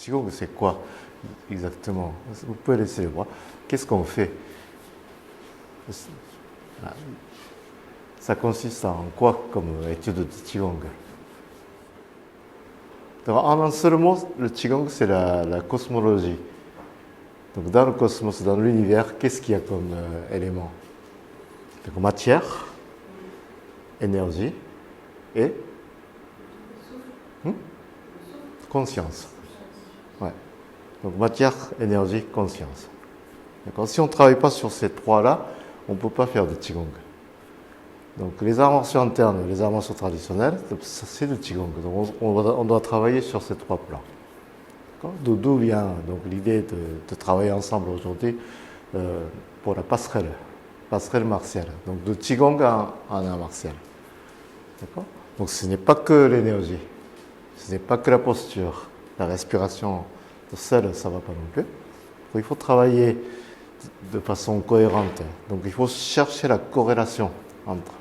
Qigong, c'est quoi exactement? Vous pouvez laisser les bras. Qu'est-ce qu'on fait? Ça consiste en quoi comme étude de Qigong? Donc, en un seul mot, le Qigong, c'est la cosmologie. Donc, dans le cosmos, dans l'univers, qu'est-ce qu'il y a comme élément? Donc, matière, énergie et conscience. Ouais. Donc, matière, énergie, conscience. D'accord. Si on ne travaille pas sur ces trois-là, on ne peut pas faire de Qigong. Donc, les arts martiaux internes et les arts martiaux traditionnels, c'est le Qigong. Donc, on doit travailler sur ces trois plans. D'où vient donc l'idée de travailler ensemble aujourd'hui pour la passerelle martiale. Donc, de Qigong en art martial. D'accord. Donc, ce n'est pas que l'énergie, ce n'est pas que la posture, la respiration seule, ça ne va pas non plus. Donc, il faut travailler de façon cohérente. Donc, il faut chercher la corrélation entre.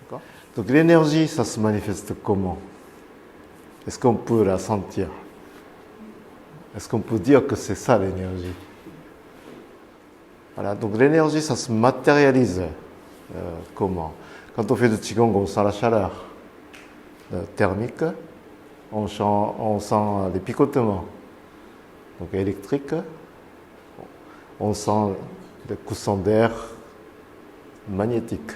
D'accord. Donc, l'énergie, ça se manifeste comment? Est-ce qu'on peut la sentir? Est-ce qu'on peut dire que c'est ça l'énergie? Voilà, donc l'énergie, ça se matérialise comment? Quand on fait du Qigong, on sent la chaleur thermique, on sent les picotements donc électriques, on sent les coussins d'air magnétiques.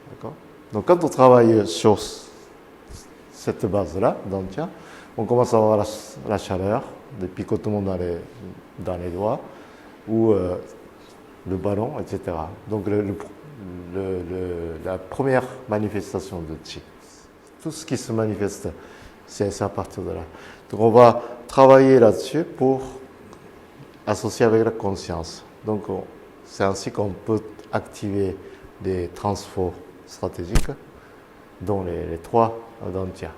D'accord. Donc quand on travaille sur cette base-là, d'Antia, on commence à avoir la chaleur, des picotements dans les doigts, ou le ballon, etc. Donc la première manifestation de Qi. Tout ce qui se manifeste, c'est à partir de là. Donc on va travailler là-dessus pour associer avec la conscience. Donc c'est ainsi qu'on peut activer des transforts stratégiques, dont les trois d'Antia.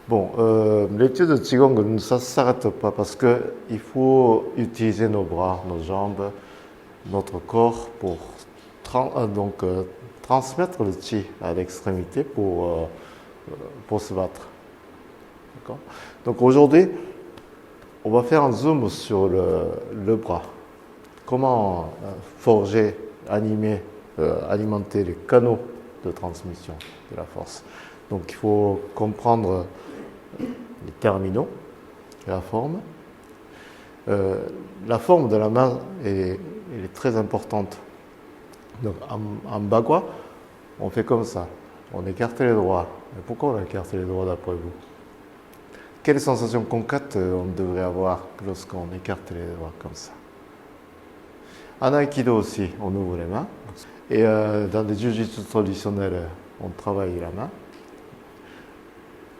Bon, l'étude de Qigong, ça ne s'arrête pas parce qu'il faut utiliser nos bras, nos jambes, notre corps pour transmettre le Qi à l'extrémité pour se battre. D'accord. Donc aujourd'hui, on va faire un zoom sur le bras. Comment forger, alimenter les canaux de transmission de la force. Donc il faut comprendre les terminaux, la forme. La forme de la main elle est très importante. Donc en bagua, on fait comme ça. On écarte les doigts. Mais pourquoi on écarte les doigts d'après vous? Quelles sensations concrètes on devrait avoir lorsqu'on écarte les doigts comme ça? En Aikido aussi, on ouvre les mains. Et dans des jiu-jitsu traditionnels, on travaille la main.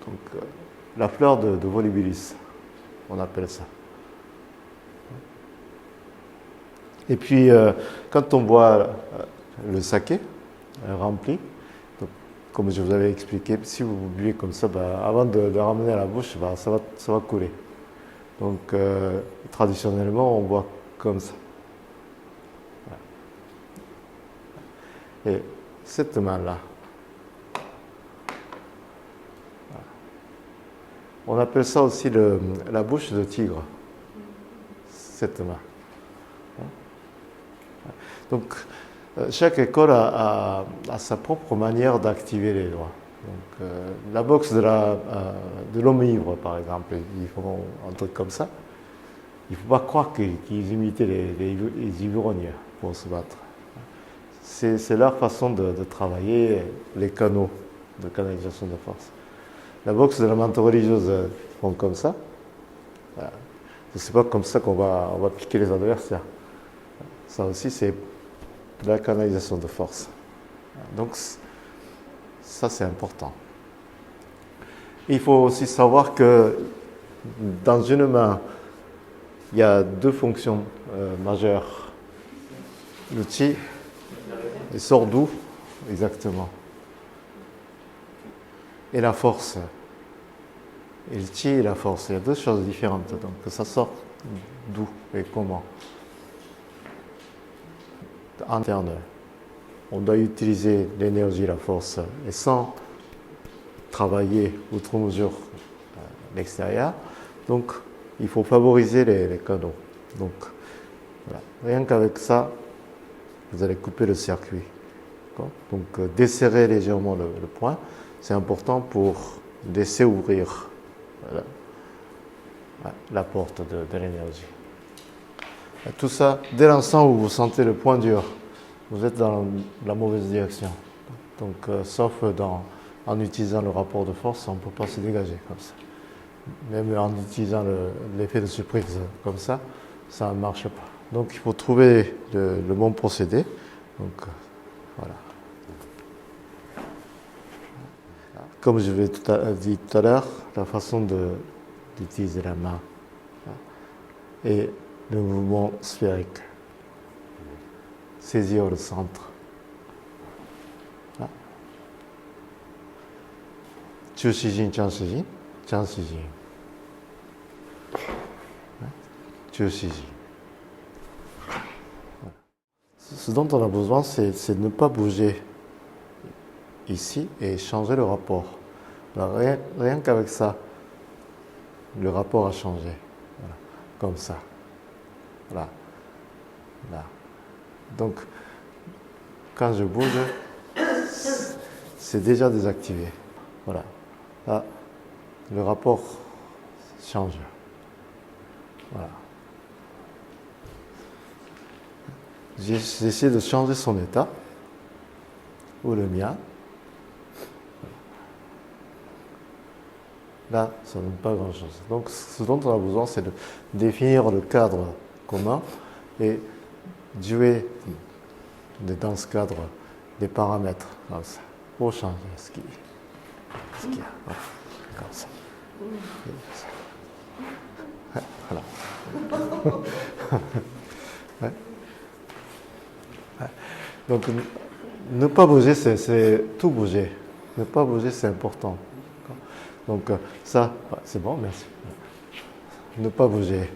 Donc, la fleur de Volubilis, on appelle ça. Et puis, quand on boit le saké rempli, donc, comme je vous avais expliqué, si vous buvez comme ça, avant de le ramener à la bouche, ça va couler. Donc, traditionnellement, on boit comme ça. Et cette main-là, on appelle ça aussi la bouche de tigre, cette main. Donc, chaque école a sa propre manière d'activer les doigts. Donc, la boxe de l'homme ivre, par exemple, ils font un truc comme ça. Il ne faut pas croire qu'ils imitaient les ivrognes pour se battre. C'est leur façon de travailler les canaux de canalisation de force. La boxe de la menthe religieuse font comme ça. Voilà. C'est pas comme ça qu'on va piquer les adversaires. Ça aussi, c'est de la canalisation de force. Donc, ça, c'est important. Il faut aussi savoir que dans une main, il y a deux fonctions majeures. Le Qi, il sort d'où exactement? Et la force. Et le Qi et la force, il y a deux choses différentes. Donc ça sort d'où et comment? Interne. On doit utiliser l'énergie, la force, et sans travailler outre mesure l'extérieur. Donc, il faut favoriser les canaux. Donc, voilà. Rien qu'avec ça, vous allez couper le circuit. Donc, desserrer légèrement le point, c'est important pour laisser ouvrir la porte de l'énergie. Tout ça, dès l'instant où vous sentez le point dur, vous êtes dans la mauvaise direction. Donc, sauf en utilisant le rapport de force, on ne peut pas se dégager comme ça. Même en utilisant l'effet de surprise comme ça ne marche pas. Donc, il faut trouver le bon procédé. Donc, voilà. Comme je l'ai dit tout à l'heure, la façon d'utiliser la main et le mouvement sphérique. Saisir le centre. Chūshijin, Chanshijin, Chanshijin. Chūshijin. Ce dont on a besoin, c'est de ne pas bouger ici et changer le rapport. Alors, rien qu'avec ça, le rapport a changé. Voilà. Comme ça. Voilà. Là. Donc, quand je bouge, c'est déjà désactivé. Voilà. Là, le rapport change. Voilà. J'essaie de changer son état, ou le mien. Là, ça ne donne pas grand-chose. Donc, ce dont on a besoin, c'est de définir le cadre commun et jouer dans ce cadre des paramètres comme ça, pour changer ce qu'il y a. Voilà. Comme ça. Ouais, voilà. Ouais. Ouais. Donc, ne pas bouger, c'est tout bouger. Ne pas bouger, c'est important. Donc, ça, c'est bon, merci. Ne pas bouger.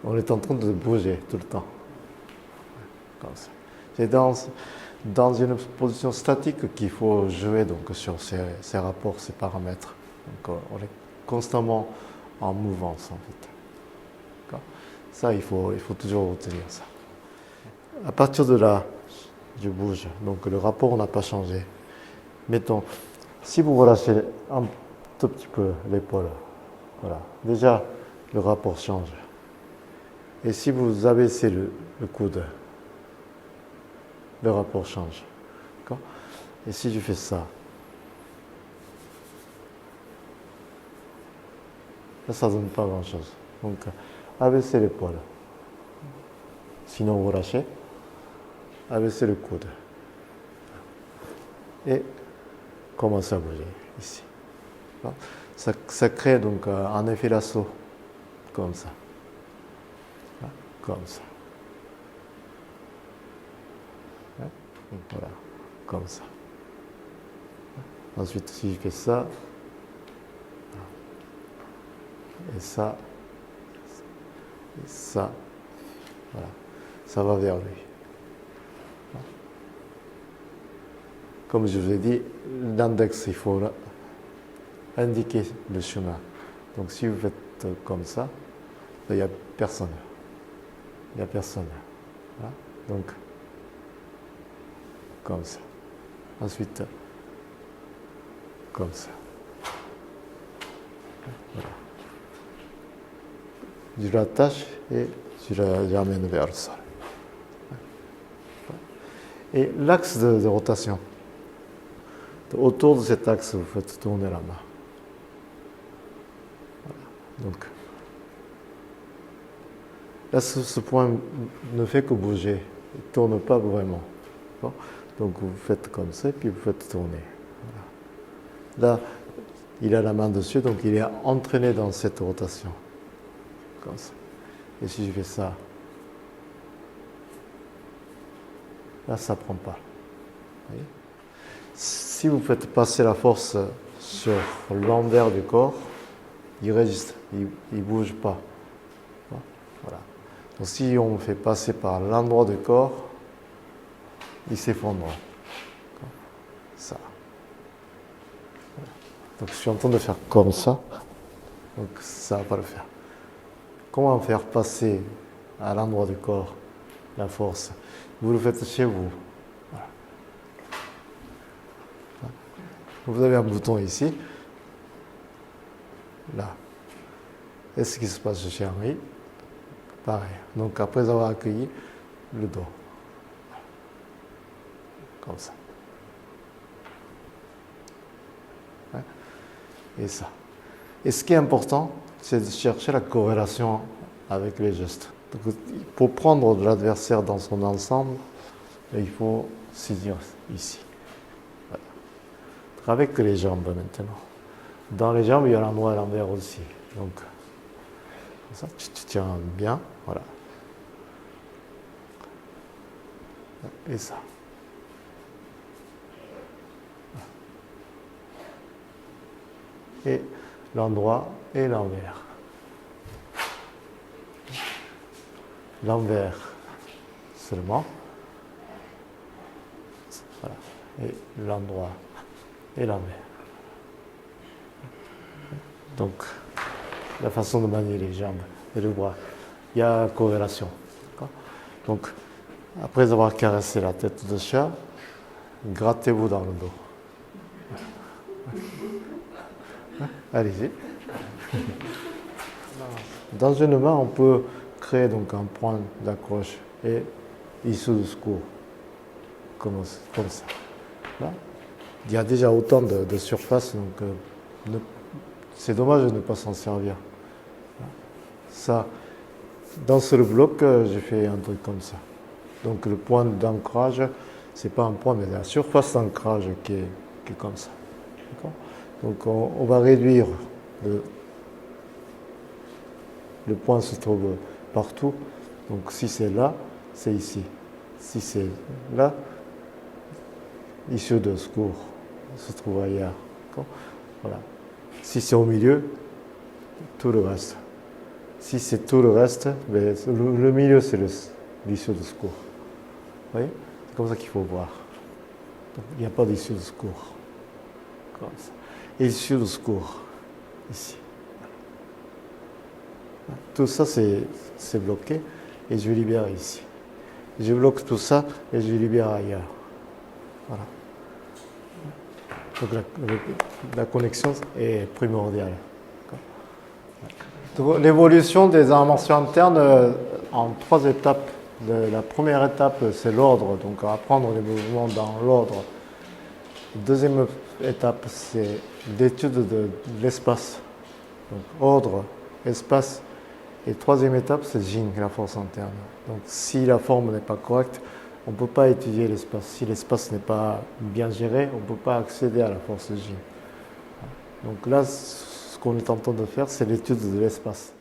On est en train de bouger tout le temps. Comme ça. C'est dans une position statique qu'il faut jouer donc, sur ces rapports, ces paramètres. Donc, on est constamment en mouvance, en fait. Ça, il faut toujours retenir ça. À partir de là, je bouge. Donc, le rapport n'a pas changé. Mettons, si vous relâchez un tout petit peu l'épaule, voilà, déjà, le rapport change. Et si vous abaissez le coude, le rapport change. Et si je fais ça, là, ça ne donne pas grand-chose. Donc, abaissez l'épaule. Sinon, vous lâchez. Abaissez le coude. Et commencez à bouger ici. Ça crée donc un effet lasso, comme ça. Comme ça. Donc, voilà, comme ça. Ensuite, si je fais ça, et ça, voilà, ça va vers lui. Comme je vous ai dit, l'index, il faut indiquer le chemin. Donc si vous faites comme ça, il n'y a personne. Il n'y a personne. Voilà. Donc, comme ça. Ensuite, comme ça. Voilà. Je l'attache et je l'amène vers le sol. Et l'axe de rotation. Autour de cet axe, vous faites tourner la main. Voilà. Donc, là, ce point ne fait que bouger. Il ne tourne pas vraiment. Donc, vous faites comme ça, et puis vous faites tourner. Voilà. Là, il a la main dessus, donc il est entraîné dans cette rotation. Comme ça. Et si je fais ça, là, ça ne prend pas. Vous voyez ? Si vous faites passer la force sur l'envers du corps, il résiste, il ne bouge pas. Voilà. Donc si on fait passer par l'endroit du corps, il s'effondre. Ça. Voilà. Donc je suis en train de faire comme ça. Donc ça ne va pas le faire. Comment faire passer à l'endroit du corps la force? Vous le faites chez vous. Voilà. Vous avez un bouton ici. Là. Et ce qui se passe chez Henri, pareil. Donc après avoir accueilli le dos. Comme ça. Et ça. Et ce qui est important, c'est de chercher la corrélation avec les gestes. Donc, pour prendre l'adversaire dans son ensemble, il faut saisir ici. Voilà. Avec les jambes maintenant. Dans les jambes, il y a l'endroit à l'envers aussi. Donc, comme ça, tu tiens bien. Voilà. Et ça. Et l'endroit et l'envers. L'envers seulement. Voilà. Et l'endroit et l'envers. Donc, la façon de manier les jambes et le bras, il y a corrélation. Donc, après avoir caressé la tête de chat, grattez-vous dans le dos. Allez-y. Dans une main, on peut créer donc un point d'accroche et issue de secours, comme ça. Là, il y a déjà autant de surface, donc c'est dommage de ne pas s'en servir. Ça, dans ce bloc, j'ai fait un truc comme ça. Donc le point d'ancrage, c'est pas un point, mais la surface d'ancrage qui est comme ça. Donc on va réduire le point se trouve partout. Donc si c'est là, c'est ici. Si c'est là, issue de secours se trouve ailleurs. Voilà. Si c'est au milieu, tout le reste. Si c'est tout le reste, ben, le milieu c'est l'issue de secours. Vous voyez? C'est comme ça qu'il faut voir. Donc, il n'y a pas d'issue de secours. Comme ça. Et issue de secours, ici. Tout ça c'est bloqué et je libère ici. Je bloque tout ça et je libère ailleurs. Voilà. Donc la connexion est primordiale. L'évolution des armations internes en 3 étapes. La première étape, c'est l'ordre, donc apprendre les mouvements dans l'ordre. Deuxième étape, c'est l'étude de l'espace. Donc ordre, espace. Et troisième étape, c'est Jing, la force interne. Donc si la forme n'est pas correcte, on ne peut pas étudier l'espace. Si l'espace n'est pas bien géré, on ne peut pas accéder à la force Jing. Donc là, ce qu'on est en train de faire, c'est l'étude de l'espace.